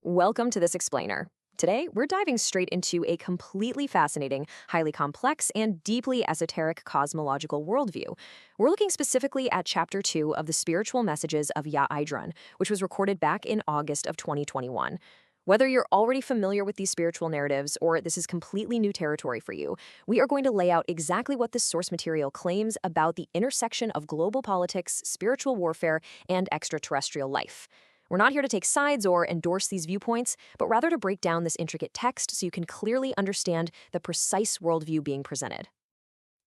Welcome to this explainer. Today, we're diving straight into a completely fascinating, highly complex, and deeply esoteric cosmological worldview. We're looking specifically at Chapter 2 of the Spiritual Messages of Yaidron, which was recorded back in August of 2021. Whether you're already familiar with these spiritual narratives or this is completely new territory for you, we are going to lay out exactly what this source material claims about the intersection of global politics, spiritual warfare, and extraterrestrial life. We're not here to take sides or endorse these viewpoints, but rather to break down this intricate text so you can clearly understand the precise worldview being presented.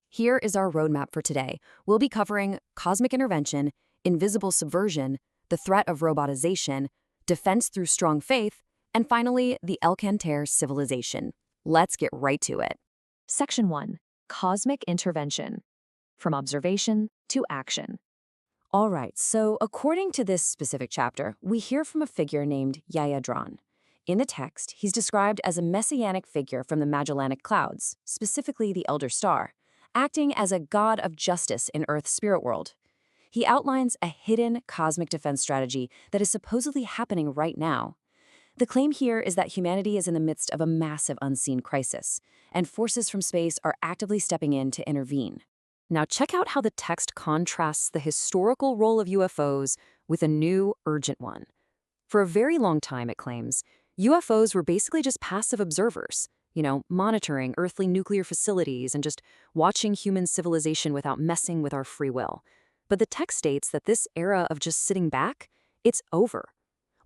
Here is our roadmap for today. We'll be covering cosmic intervention, invisible subversion, the threat of robotization, defense through strong faith, and finally, the Cantare civilization. Let's get right to it. Section 1. Cosmic Intervention. From Observation to Action. All right, so according to this specific chapter, we hear from a figure named Yaidron. In the text, he's described as a messianic figure from the Magellanic Clouds, specifically the Elder Star, acting as a god of justice in Earth's spirit world. He outlines a hidden cosmic defense strategy that is supposedly happening right now. The claim here is that humanity is in the midst of a massive unseen crisis, and forces from space are actively stepping in to intervene. Now check out how the text contrasts the historical role of UFOs with a new, urgent one. For a very long time, it claims, UFOs were basically just passive observers, monitoring earthly nuclear facilities and just watching human civilization without messing with our free will. But the text states that this era of just sitting back, it's over.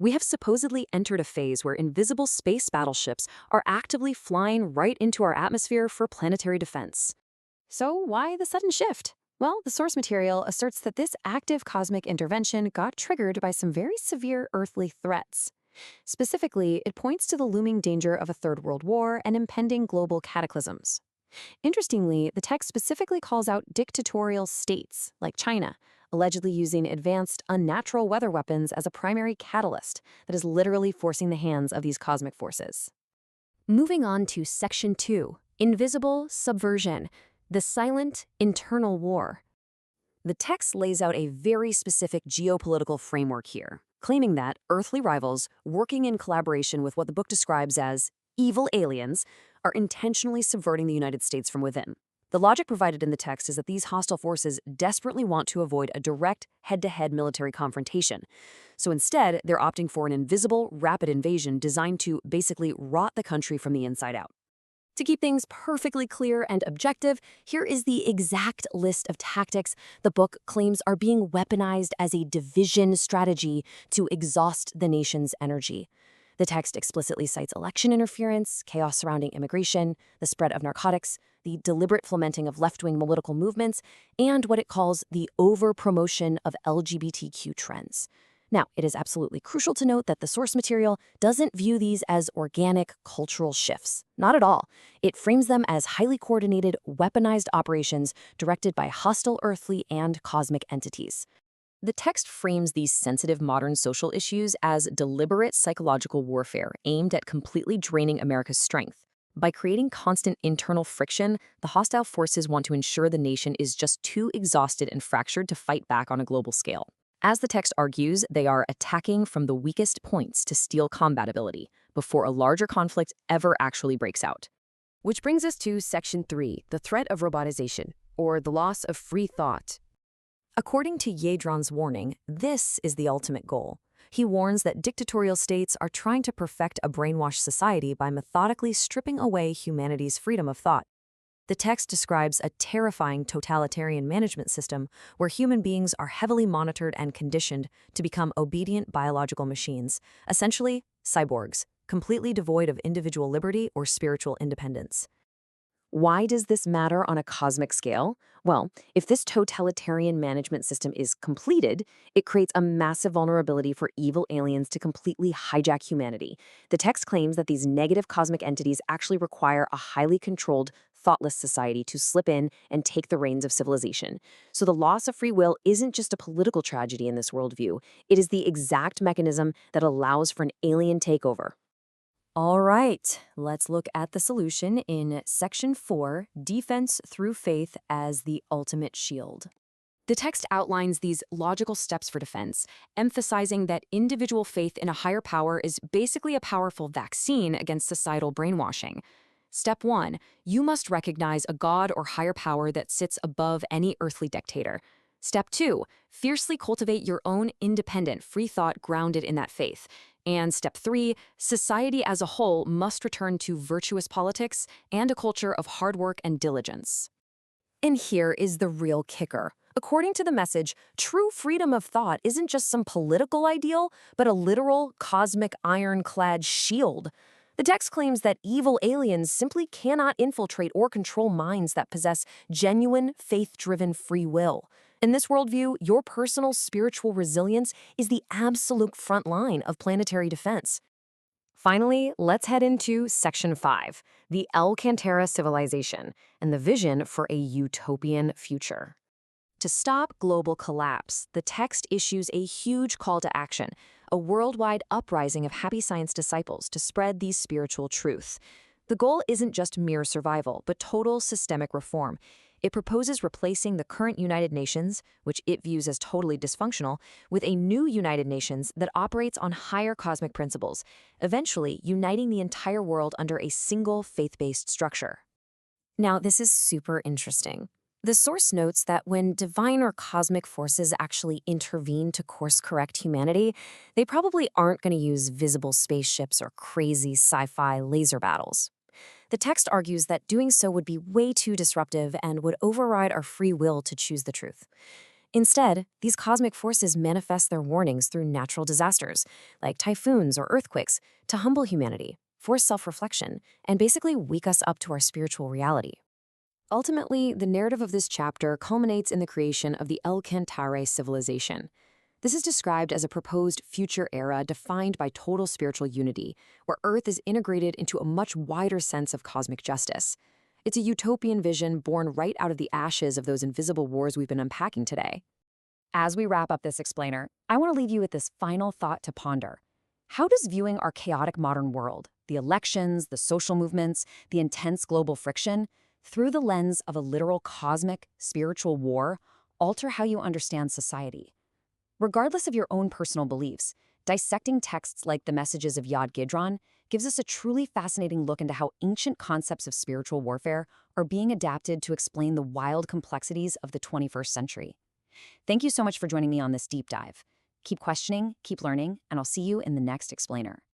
We have supposedly entered a phase where invisible space battleships are actively flying right into our atmosphere for planetary defense. So why the sudden shift? Well, the source material asserts that this active cosmic intervention got triggered by some very severe earthly threats. Specifically, it points to the looming danger of a Third World War and impending global cataclysms. Interestingly, the text specifically calls out dictatorial states, like China, allegedly using advanced, unnatural weather weapons as a primary catalyst that is literally forcing the hands of these cosmic forces. Moving on to Section 2, Invisible Subversion. The silent, internal war. The text lays out a very specific geopolitical framework here, claiming that earthly rivals, working in collaboration with what the book describes as evil aliens, are intentionally subverting the United States from within. The logic provided in the text is that these hostile forces desperately want to avoid a direct, head-to-head military confrontation. So instead, they're opting for an invisible, rapid invasion designed to basically rot the country from the inside out. To keep things perfectly clear and objective, here is the exact list of tactics the book claims are being weaponized as a division strategy to exhaust the nation's energy. The text explicitly cites election interference, chaos surrounding immigration, the spread of narcotics, the deliberate fomenting of left-wing political movements, and what it calls the over-promotion of LGBTQ trends. Now, it is absolutely crucial to note that the source material doesn't view these as organic cultural shifts. Not at all. It frames them as highly coordinated, weaponized operations directed by hostile earthly and cosmic entities. The text frames these sensitive modern social issues as deliberate psychological warfare aimed at completely draining America's strength. By creating constant internal friction, the hostile forces want to ensure the nation is just too exhausted and fractured to fight back on a global scale. As the text argues, they are attacking from the weakest points to steal combatability before a larger conflict ever actually breaks out. Which brings us to Section 3, the threat of robotization, or the loss of free thought. According to Yaidron's warning, this is the ultimate goal. He warns that dictatorial states are trying to perfect a brainwashed society by methodically stripping away humanity's freedom of thought. The text describes a terrifying totalitarian management system where human beings are heavily monitored and conditioned to become obedient biological machines, essentially cyborgs, completely devoid of individual liberty or spiritual independence. Why does this matter on a cosmic scale? Well, if this totalitarian management system is completed, it creates a massive vulnerability for evil aliens to completely hijack humanity. The text claims that these negative cosmic entities actually require a highly controlled, thoughtless society to slip in and take the reins of civilization. So the loss of free will isn't just a political tragedy in this worldview. It is the exact mechanism that allows for an alien takeover. All right, let's look at the solution in Section 4, Defense Through Faith as the Ultimate Shield. The text outlines these logical steps for defense, emphasizing that individual faith in a higher power is basically a powerful vaccine against societal brainwashing. Step 1. You must recognize a god or higher power that sits above any earthly dictator. Step 2. Fiercely cultivate your own independent, free thought grounded in that faith. And step 3. Society as a whole must return to virtuous politics and a culture of hard work and diligence. And here is the real kicker. According to the message, true freedom of thought isn't just some political ideal, but a literal, cosmic, ironclad shield. The text claims that evil aliens simply cannot infiltrate or control minds that possess genuine, faith-driven free will. In this worldview, your personal spiritual resilience is the absolute front line of planetary defense. Finally, let's head into Section 5, the Cantare civilization, and the vision for a utopian future. To stop global collapse, the text issues a huge call to action, a worldwide uprising of happy science disciples to spread these spiritual truths. The goal isn't just mere survival, but total systemic reform. It proposes replacing the current United Nations, which it views as totally dysfunctional, with a new United Nations that operates on higher cosmic principles, eventually uniting the entire world under a single faith-based structure. Now, this is super interesting. The source notes that when divine or cosmic forces actually intervene to course-correct humanity, they probably aren't going to use visible spaceships or crazy sci-fi laser battles. The text argues that doing so would be way too disruptive and would override our free will to choose the truth. Instead, these cosmic forces manifest their warnings through natural disasters, like typhoons or earthquakes, to humble humanity, force self-reflection, and basically wake us up to our spiritual reality. Ultimately, the narrative of this chapter culminates in the creation of the Cantare civilization. This is described as a proposed future era defined by total spiritual unity, where Earth is integrated into a much wider sense of cosmic justice. It's a utopian vision born right out of the ashes of those invisible wars we've been unpacking today. As we wrap up this explainer, I want to leave you with this final thought to ponder. How does viewing our chaotic modern world, the elections, the social movements, the intense global friction, through the lens of a literal cosmic, spiritual war, alter how you understand society? Regardless of your own personal beliefs, dissecting texts like the messages of Yaidron gives us a truly fascinating look into how ancient concepts of spiritual warfare are being adapted to explain the wild complexities of the 21st century. Thank you so much for joining me on this deep dive. Keep questioning, keep learning, and I'll see you in the next explainer.